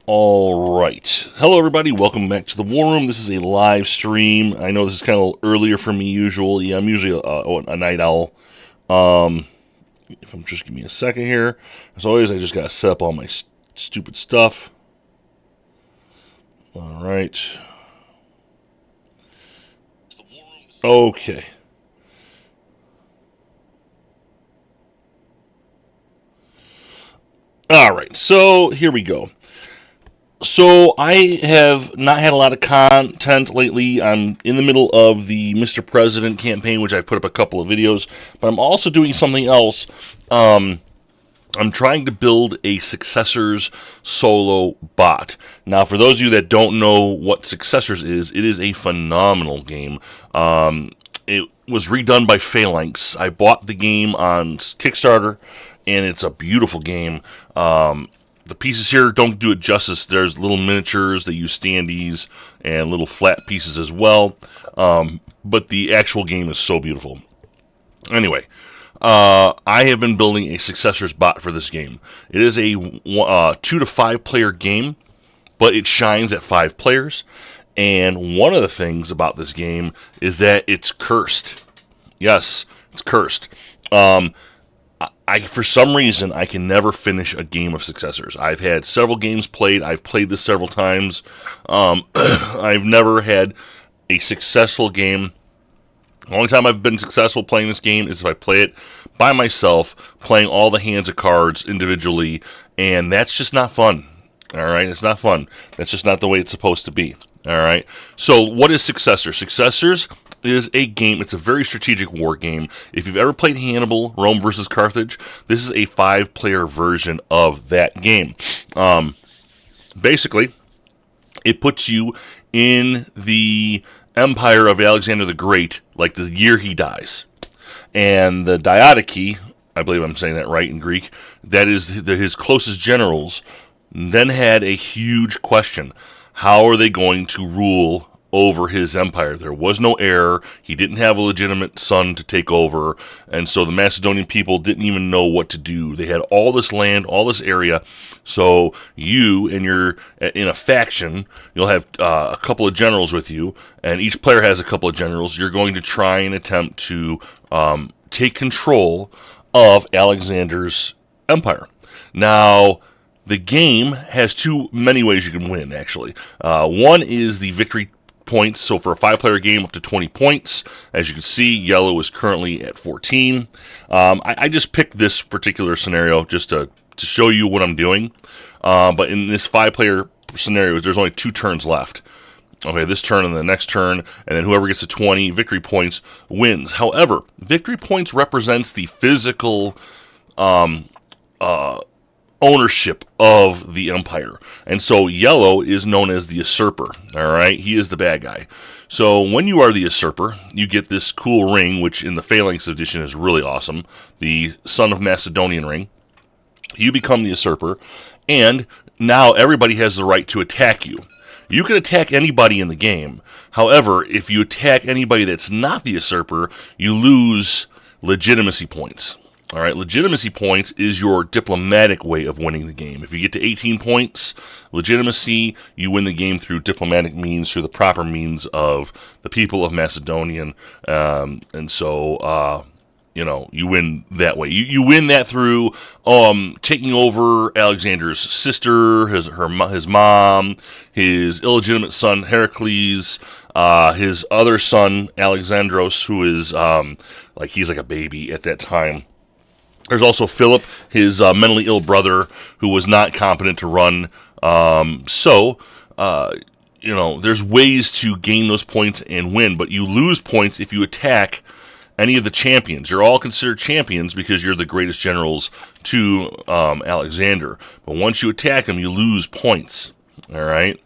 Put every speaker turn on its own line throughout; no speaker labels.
All right. Hello, everybody. Welcome back to the War Room. This is a live stream. I know this is kind of earlier for me usually. I'm usually a night owl. If I'm just give me a second here. As always, I just got to set up all my stupid stuff. All right. Okay. All right. So here we go. So I have not had a lot of content lately. I'm in the middle of the Mr. President campaign, which I've put up a couple of videos, but I'm also doing something else. I'm trying to build a Successors solo bot. Now, for those of you that don't know what Successors is, it is a phenomenal game. It was redone by Phalanx. I bought the game on Kickstarter, and it's a beautiful game. The pieces here don't do it justice. There's little miniatures. They use standees and little flat pieces as well. But the actual game is so beautiful. Anyway, I have been building a Successors bot for this game. It is a 2 to 5 player game, but it shines at 5 players. And one of the things about this game is that it's cursed. Yes, it's cursed. For some reason, I can never finish a game of Successors. I've had several games played. I've played this several times. I've never had a successful game. The only time I've been successful playing this game is if I play it by myself, playing all the hands of cards individually, and that's just not fun. All right, it's not fun. That's just not the way it's supposed to be. All right. So, what is Successors? Successors is a game. It's a very strategic war game. If you've ever played Hannibal, Rome versus Carthage, this is a 5-player version of that game. Basically, it puts you in the empire of Alexander the Great, like the year he dies. And the Diadochi, I believe I'm saying that right in Greek, that is his closest generals, then had a huge question. How are they going to rule over his empire? There was no heir. He didn't have a legitimate son to take over, and so the Macedonian people didn't even know what to do. They had all this land, all this area. So you and you're in a faction. You'll have a couple of generals with you, and each player has a couple of generals. You're going to try and attempt to take control of Alexander's empire. Now, the game has many ways you can win, actually. One is the victory points. So for a 5-player game, up to 20 points. As you can see, yellow is currently at 14. I just picked this particular scenario just to show you what I'm doing. But in this 5-player scenario, there's only 2 turns left. Okay, this turn and the next turn, and then whoever gets to 20 victory points wins. However, victory points represents the physical ownership of the empire. And so yellow is known as the usurper. All right, he is the bad guy. So when you are the usurper, you get this cool ring, which in the Phalanx edition is really awesome, the Son of Macedonian ring. You become the usurper, and now everybody has the right to attack you. You can attack anybody in the game. However, if you attack anybody that's not the usurper, you lose legitimacy points. All right, legitimacy points is your diplomatic way of winning the game. If you get to 18 points, legitimacy, you win the game through diplomatic means, through the proper means of the people of Macedonian. And so, you win that way. You win that through taking over Alexander's sister, his mom, his illegitimate son Heracles, his other son Alexandros, who is he's like a baby at that time. There's also Philip, his mentally ill brother, who was not competent to run. There's ways to gain those points and win, but you lose points if you attack any of the champions. You're all considered champions because you're the greatest generals to Alexander. But once you attack them, you lose points. All right.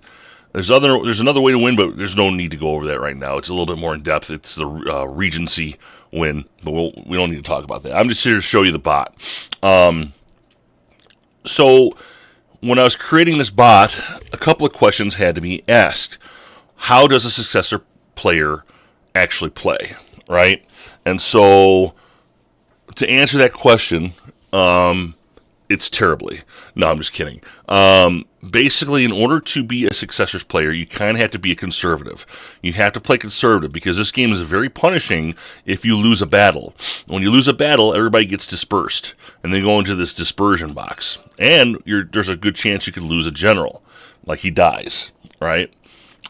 There's another way to win, but there's no need to go over that right now. It's a little bit more in depth. It's the Regency win, but we don't need to talk about that. I'm just here to show you the bot. So when I was creating this bot, a couple of questions had to be asked. How does a successor player actually play, right? And so to answer that question, it's terribly. No, I'm just kidding. Basically, in order to be a Successors player, you kind of have to be a conservative. You have to play conservative because this game is very punishing if you lose a battle. When you lose a battle, everybody gets dispersed, and they go into this dispersion box. And there's a good chance you could lose a general, like he dies, right?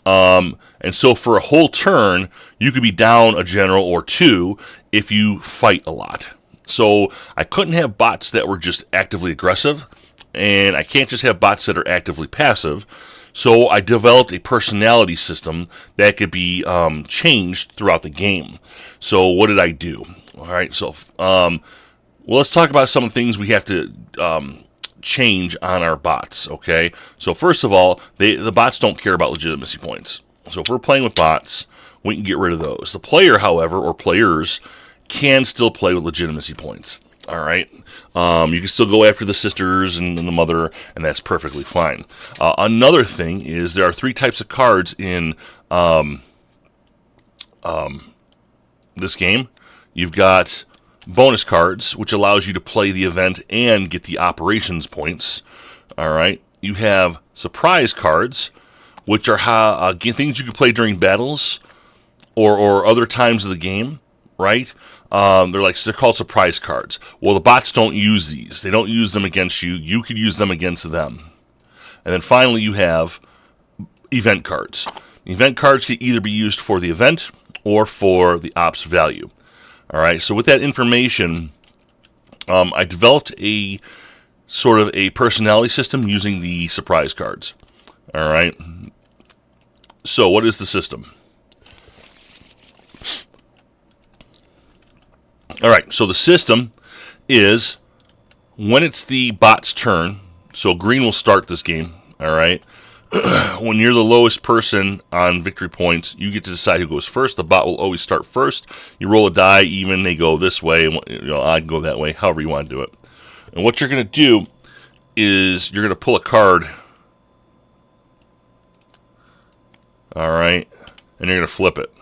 And so for a whole turn, you could be down a general or two if you fight a lot. So I couldn't have bots that were just actively aggressive, and I can't just have bots that are actively passive. So I developed a personality system that could be changed throughout the game. So what did I do? All right, so well, let's talk about some of the things we have to change on our bots, okay? So first of all, the bots don't care about legitimacy points. So if we're playing with bots, we can get rid of those. The player, however, or players, can still play with legitimacy points. All right, you can still go after the sisters and the mother, and that's perfectly fine. Another thing is there are 3 types of cards in this game. You've got bonus cards, which allows you to play the event and get the operations points. All right, you have surprise cards, which are things you can play during battles or other times of the game. Right? They're called surprise cards. Well, the bots don't use these. They don't use them against you. You could use them against them. And then finally, you have event cards. Event cards can either be used for the event or for the ops value. All right. So with that information, I developed a sort of a personality system using the surprise cards. All right. So what is the system? All right, so the system is when it's the bot's turn, so green will start this game, all right? When you're the lowest person on victory points, you get to decide who goes first. The bot will always start first. You roll a die, even they go this way, I can go that way, however you want to do it. And what you're going to do is you're going to pull a card, all right, and you're going to flip it.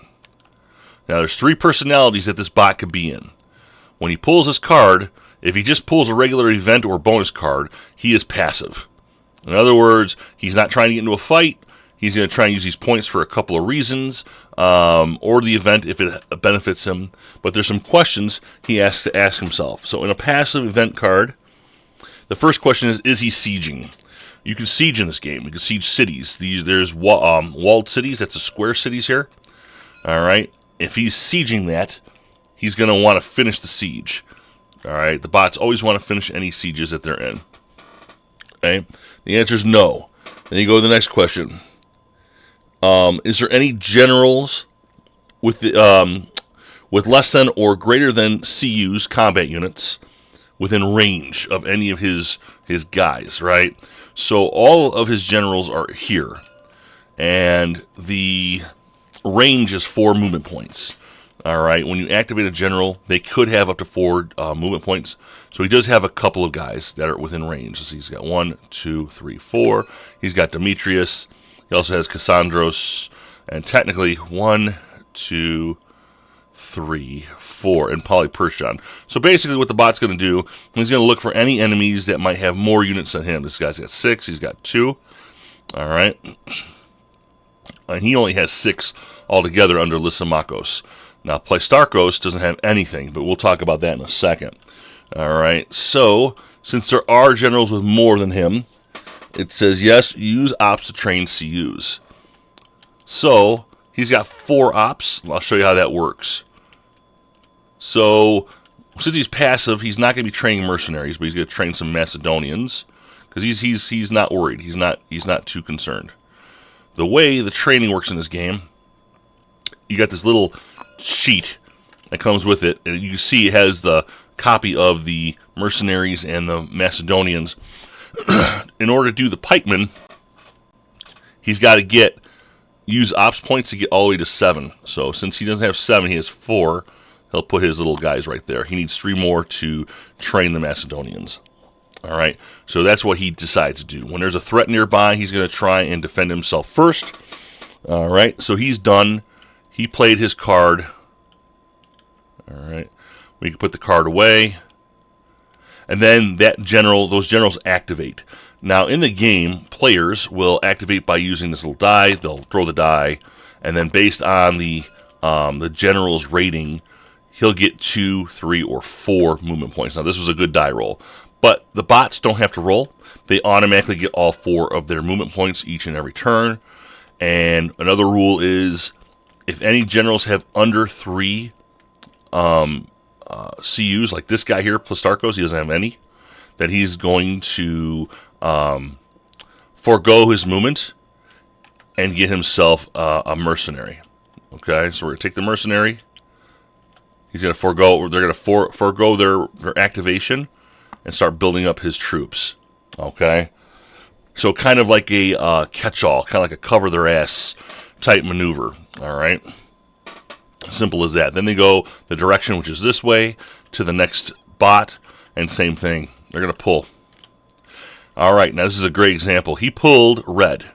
Now, there's 3 personalities that this bot could be in. When he pulls his card, if he just pulls a regular event or bonus card, he is passive. In other words, he's not trying to get into a fight. He's going to try and use these points for a couple of reasons, or the event if it benefits him. But there's some questions he has to ask himself. So in a passive event card, the first question is he sieging? You can siege in this game. You can siege cities. There's walled cities. That's the square cities here. All right. If he's sieging that, he's going to want to finish the siege. All right, the bots always want to finish any sieges that they're in. Okay, the answer is no. Then you go to the next question. Is there any generals with less than or greater than CU's combat units within range of any of his guys? Right. So all of his generals are here, and the range is 4 movement points. All right, when you activate a general, they could have up to 4 movement points. So he does have a couple of guys that are within range. So he's got 1, 2, 3, 4. He's got Demetrius. He also has Cassandros. And technically 1, 2, 3, 4, and Polyperchon. So basically what the bot's going to do, he's going to look for any enemies that might have more units than him. This guy's got 6. He's got 2. All right. And he only has 6 altogether under Lysimachos. Now, Pleistarchos doesn't have anything, but we'll talk about that in a second. All right, so since there are generals with more than him, it says, yes, use ops to train CUs. So he's got 4 ops. I'll show you how that works. So since he's passive, he's not going to be training mercenaries, but he's going to train some Macedonians because he's not worried. He's not too concerned. The way the training works in this game, you got this little sheet that comes with it, and you see it has the copy of the mercenaries and the Macedonians. In order to do the pikeman, he's got to use ops points to get all the way to 7. So since he doesn't have 7, he has 4. He'll put his little guys right there. He needs 3 more to train the Macedonians. All right, so that's what he decides to do. When there's a threat nearby, he's going to try and defend himself first. All right, so he's done. He played his card. All right. We can put the card away. and then those generals activate. Now, in the game, players will activate by using this little die. They'll throw the die, and then based on the general's rating, he'll get 2, 3, or 4 movement points. Now, this was a good die roll, but the bots don't have to roll. They automatically get all 4 of their movement points each and every turn. And another rule is, if any generals have under 3 CUs, like this guy here, Plistarchos, he doesn't have any, that he's going to forego his movement and get himself a mercenary. Okay, so we're going to take the mercenary. He's going to forego, they're going to forego their activation and start building up his troops. Okay, so kind of like a catch-all, kind of like a cover-their-ass type maneuver. All right, simple as that. Then they go the direction, which is this way, to the next bot, and same thing. They're going to pull. All right, now this is a great example. He pulled red.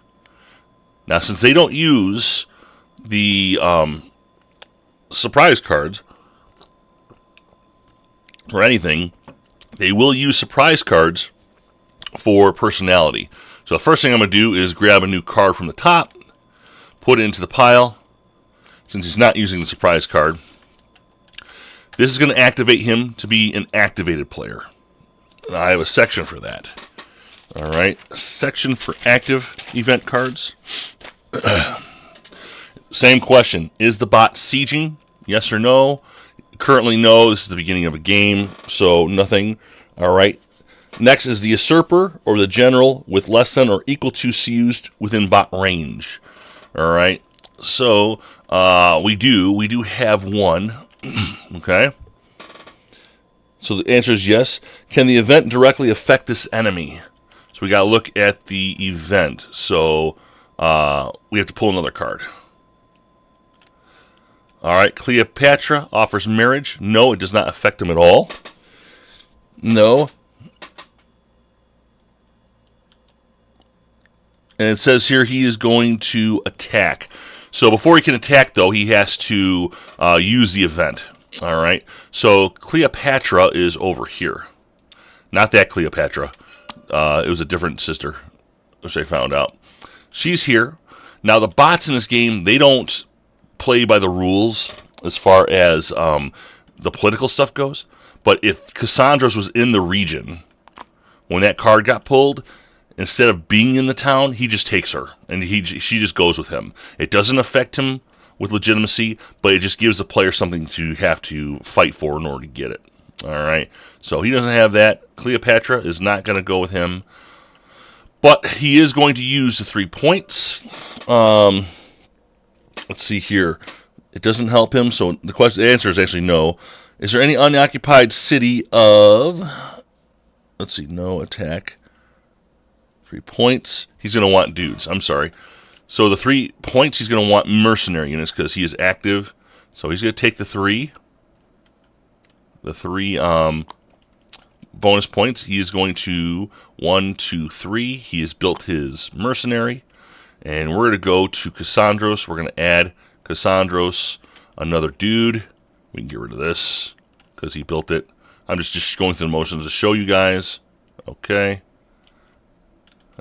Now, since they don't use the surprise cards or anything, they will use surprise cards for personality. So the first thing I'm going to do is grab a new card from the top, put it into the pile. Since he's not using the surprise card, this is going to activate him to be an activated player. I have a section for that. All right, a section for active event cards. Same question. Is the bot sieging? Yes or no? Currently no. This is the beginning of a game, so nothing. All right. Next is the usurper or the general with less than or equal to CUs within bot range. All right. So we do have one. Okay. So the answer is yes. Can the event directly affect this enemy? So we got to look at the event. So we have to pull another card. All right, Cleopatra offers marriage. No, it does not affect him at all. No. And it says here he is going to attack. So before he can attack, though, he has to use the event. All right. So Cleopatra is over here. Not that Cleopatra. It was a different sister, which I found out. She's here. Now, the bots in this game, they don't play by the rules as far as the political stuff goes. But if Cassandros was in the region when that card got pulled, instead of being in the town, he just takes her, and she just goes with him. It doesn't affect him with legitimacy, but it just gives the player something to have to fight for in order to get it. All right, so he doesn't have that. Cleopatra is not going to go with him, but he is going to use the 3 points. Let's see here. It doesn't help him, so the answer is actually no. Is there any unoccupied city of... Let's see, no attack. 3 points. He's going to want dudes. I'm sorry. So the 3 points, he's going to want mercenary units because he is active. So he's going to take the 3. The 3 bonus points. He is going to 1, 2, 3. He has built his mercenary. And we're going to go to Cassandros. We're going to add Cassandros, another dude. We can get rid of this because he built it. I'm just going through the motions to show you guys. Okay.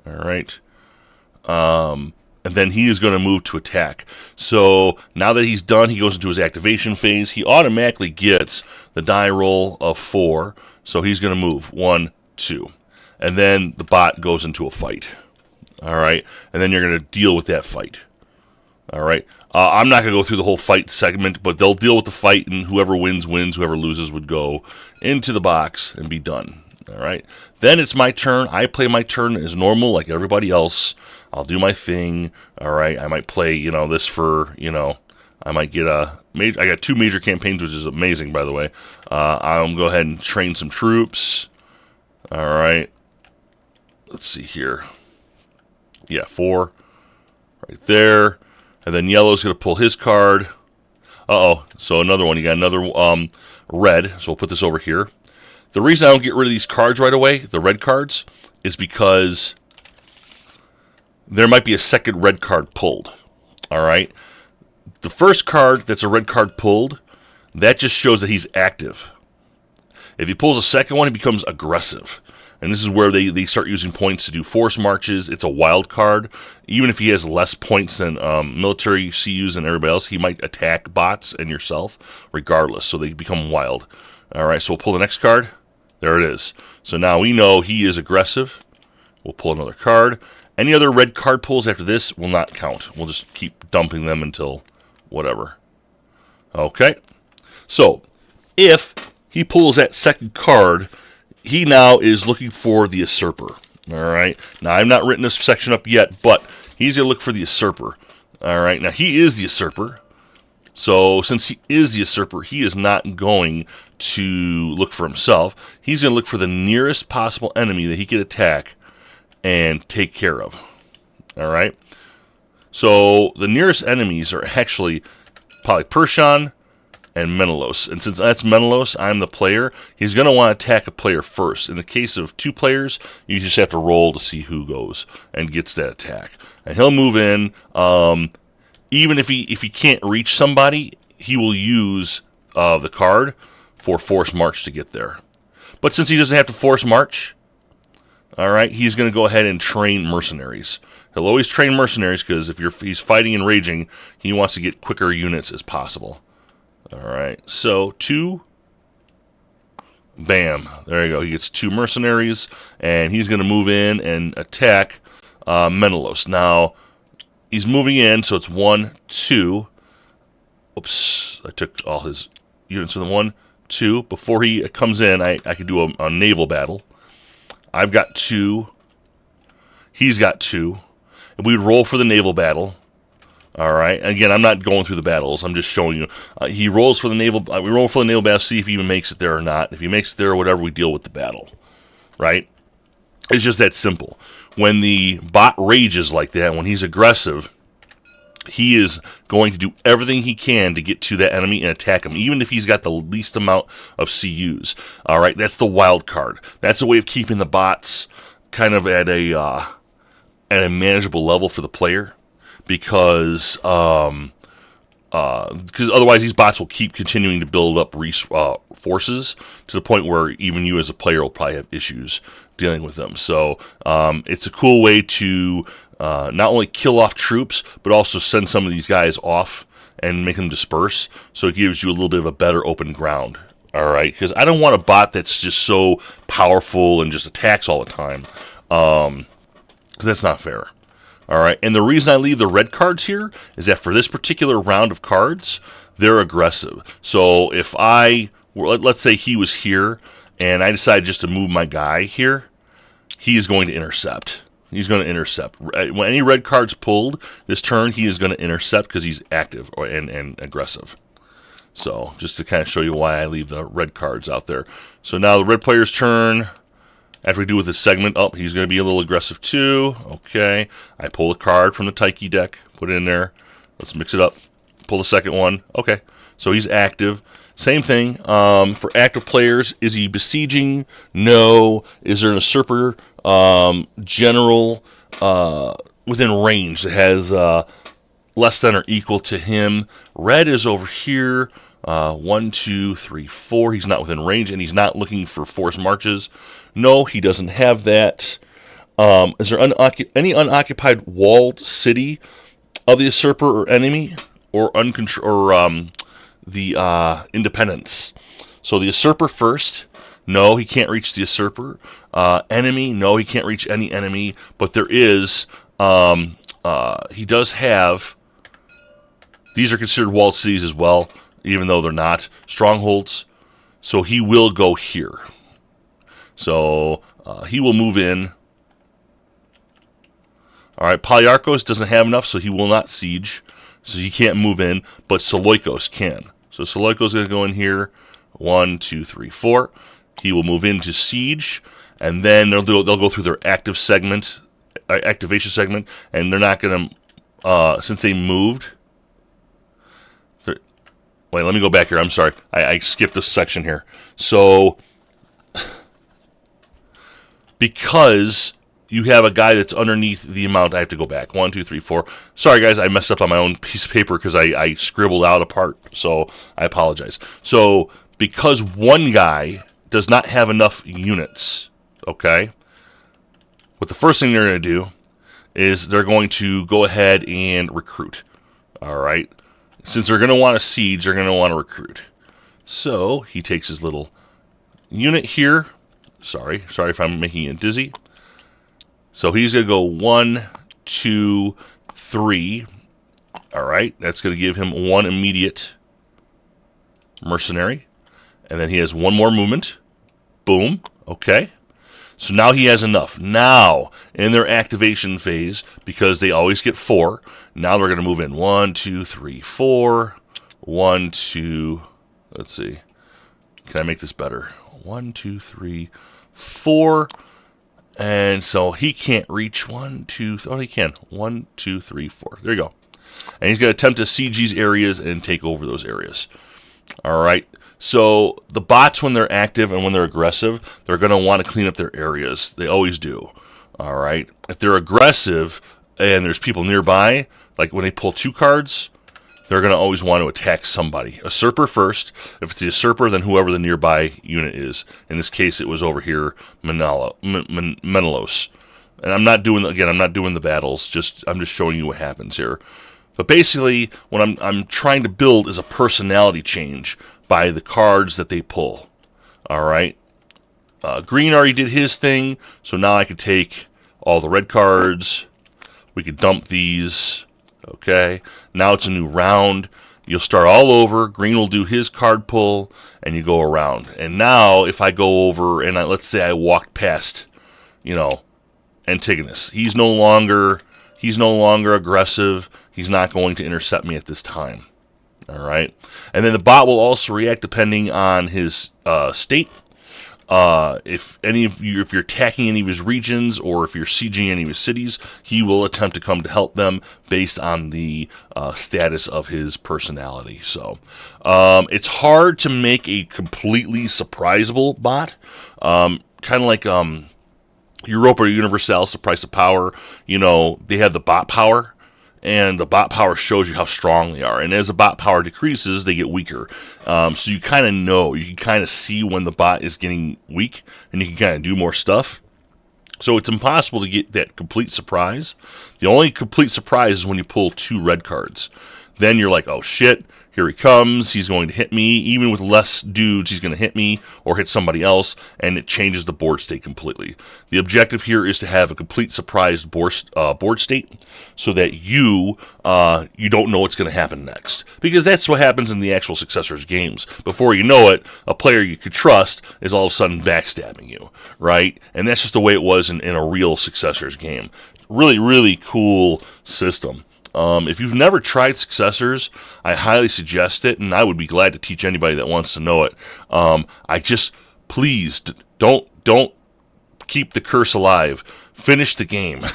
All right. And then he is going to move to attack. So now that he's done, he goes into his activation phase. He automatically gets the die roll of 4. So he's going to move 1, 2. And then the bot goes into a fight. All right. And then you're going to deal with that fight. All right. I'm not going to go through the whole fight segment, but they'll deal with the fight, and whoever wins, wins. Whoever loses would go into the box and be done. All right. Then it's my turn. I play my turn as normal, like everybody else. I'll do my thing. All right. I might play, this for, I might get I got 2 major campaigns, which is amazing, by the way. I'll go ahead and train some troops. All right. Let's see here. Yeah, 4 right there. And then yellow's going to pull his card. Uh-oh. So another one. You got another red. So we'll put this over here. The reason I don't get rid of these cards right away, the red cards, is because there might be a second red card pulled. All right? The first card that's a red card pulled, that just shows that he's active. If he pulls a second one, he becomes aggressive. And this is where they start using points to do force marches. It's a wild card. Even if he has less points than military CUs and everybody else, he might attack bots and yourself regardless. So they become wild. All right, so we'll pull the next card. There it is. So now we know he is aggressive. We'll pull another card. Any other red card pulls after this will not count. We'll just keep dumping them until whatever. Okay. So if he pulls that second card, he now is looking for the usurper. All right. Now, I've not written this section up yet, but he's going to look for the usurper. All right. Now, he is the usurper. So, since he is the usurper, he is not going to look for himself. He's going to look for the nearest possible enemy that he could attack and take care of. All right. So, the nearest enemies are actually Polyperchon and Menelaus. And since that's Menelaus, I'm the player, he's going to want to attack a player first. In the case of two players, you just have to roll to see who goes and gets that attack. And he'll move in. Even if he can't reach somebody, he will use the card for Force March to get there. But since he doesn't have to Force March, all right, he's going to go ahead and train mercenaries. He'll always train mercenaries because if he's fighting and raging, he wants to get quicker units as possible. All right, so 2. Bam. There you go. He gets 2 mercenaries, and he's going to move in and attack Menelaus. Now, he's moving in, so it's 1, 2. Oops, I took all his units with 1, 2. Before he comes in, I could do a naval battle. I've got 2. He's got 2. And we would roll for the naval battle. All right. Again, I'm not going through the battles. I'm just showing you. He rolls for the naval. We roll for the naval battle, see if he even makes it there or not. If he makes it there or whatever, we deal with the battle. Right? It's just that simple. When the bot rages like that, when he's aggressive, he is going to do everything he can to get to that enemy and attack him, even if he's got the least amount of CUs. All right. That's the wild card. That's a way of keeping the bots kind of at a manageable level for the player. Because otherwise these bots will keep continuing to build up forces to the point where even you as a player will probably have issues dealing with them. So it's a cool way to not only kill off troops, but also send some of these guys off and make them disperse. So it gives you a little bit of a better open ground. All right, because I don't want a bot that's just so powerful and just attacks all the time. Because that's not fair. All right, and the reason I leave the red cards here is that for this particular round of cards, they're aggressive. So if let's say he was here, and I decided just to move my guy here, he is going to intercept. He's going to intercept. When any red card's pulled this turn, he is going to intercept because he's active and aggressive. So just to kind of show you why I leave the red cards out there. So now the red player's turn. After we do with this segment, he's going to be a little aggressive too. Okay. I pull a card from the Taiki deck, put it in there. Let's mix it up. Pull the second one. Okay. So he's active. Same thing. For active players, is he besieging? No. Is there an usurper general within range that has less than or equal to him? Red is over here. 1, 2, 3, 4. He's not within range, and he's not looking for force marches. No, he doesn't have that. Is there any unoccupied walled city of the usurper or enemy, or the independence? So the usurper first. No, he can't reach the usurper. Enemy. No, he can't reach any enemy. But there is. He does have. These are considered walled cities as well, even though they're not strongholds. So he will go here. So he will move in. All right, Polyarchos doesn't have enough, so he will not siege. So he can't move in, but Seleukos can. So Seleukos is going to go in here. 1, 2, 3, 4. He will move into siege, and then they'll go through their activation segment, and they're not going to, since they moved. Wait, let me go back here. I'm sorry. I skipped this section here. So, because you have a guy that's underneath the amount, I have to go back. 1, 2, 3, 4. Sorry, guys. I messed up on my own piece of paper because I scribbled out a part. So, I apologize. So, because one guy does not have enough units, okay, what the first thing they're going to do is they're going to go ahead and recruit. All right. Since they're going to want to siege, they're going to want to recruit. So he takes his little unit here. Sorry if I'm making it dizzy. So he's going to go 1, 2, 3. All right. That's going to give him 1 immediate mercenary. And then he has 1 more movement. Boom. Okay. So now he has enough. Now, in their activation phase, because they always get 4, now they're going to move in 1, 2, 3, 4. 1, 2, let's see. Can I make this better? 1, 2, 3, 4. And so he can't reach 1, 2, oh, he can. 1, 2, 3, 4. There you go. And he's going to attempt to siege these areas and take over those areas. All right. So the bots, when they're active and when they're aggressive, they're going to want to clean up their areas. They always do. All right. If they're aggressive and there's people nearby, like when they pull 2 cards, they're going to always want to attack somebody. A usurper first. If it's the usurper, then whoever the nearby unit is. In this case, it was over here, Menelaus. And I'm not doing the battles. I'm just showing you what happens here. But basically, what I'm trying to build is a personality change by the cards that they pull. All right. Green already did his thing, so now I could take all the red cards. We could dump these. Okay. Now it's a new round. You'll start all over. Green will do his card pull, and you go around. And now, if I go over and let's say I walked past, Antigonus, he's no longer aggressive. He's not going to intercept me at this time. All right, and then the bot will also react depending on his state. If you're attacking any of his regions or if you're sieging any of his cities, he will attempt to come to help them based on the status of his personality. So it's hard to make a completely surprisable bot, kind of like Europa Universalis, the price of power. They have the bot power. And the bot power shows you how strong they are. And as the bot power decreases, they get weaker. So you kind of know. You can kind of see when the bot is getting weak. And you can kind of do more stuff. So it's impossible to get that complete surprise. The only complete surprise is when you pull 2 red cards. Then you're like, oh shit, here he comes. He's going to hit me. Even with less dudes, he's going to hit me or hit somebody else. And it changes the board state completely. The objective here is to have a complete surprised board state so that you don't know what's going to happen next. Because that's what happens in the actual Successors games. Before you know it, a player you could trust is all of a sudden backstabbing you, right? And that's just the way it was in a real Successors game. Really, really cool system. If you've never tried Successors, I highly suggest it, and I would be glad to teach anybody that wants to know it. Please don't keep the curse alive. Finish the game.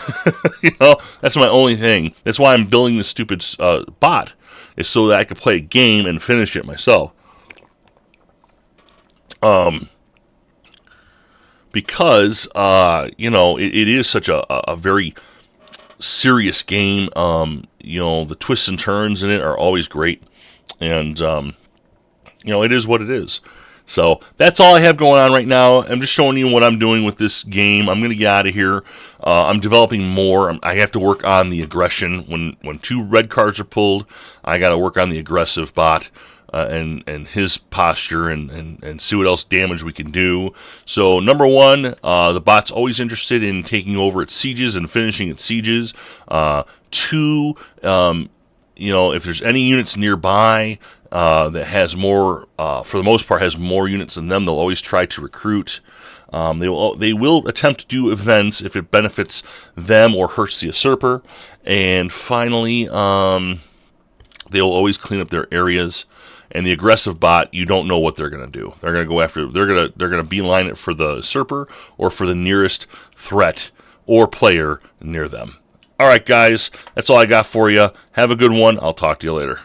That's my only thing. That's why I'm building this stupid bot, is so that I can play a game and finish it myself. Because it is such a very serious game. The twists and turns in it are always great, and it is what it is. So that's all I have going on right now. I'm just showing you what I'm doing with this game. I'm going to get out of here. I'm developing more. I have to work on the aggression. When 2 red cards are pulled, I got to work on the aggressive bot and his posture and see what else damage we can do. So number 1, the bot's always interested in taking over its sieges and finishing its sieges. 2, if there's any units nearby that has more, for the most part, has more units than them, they'll always try to recruit. They will attempt to do events if it benefits them or hurts the usurper. And finally, they will always clean up their areas. And the aggressive bot, you don't know what they're going to do. They're going to go after. They're going to beeline it for the usurper or for the nearest threat or player near them. All right, guys, that's all I got for you. Have a good one. I'll talk to you later.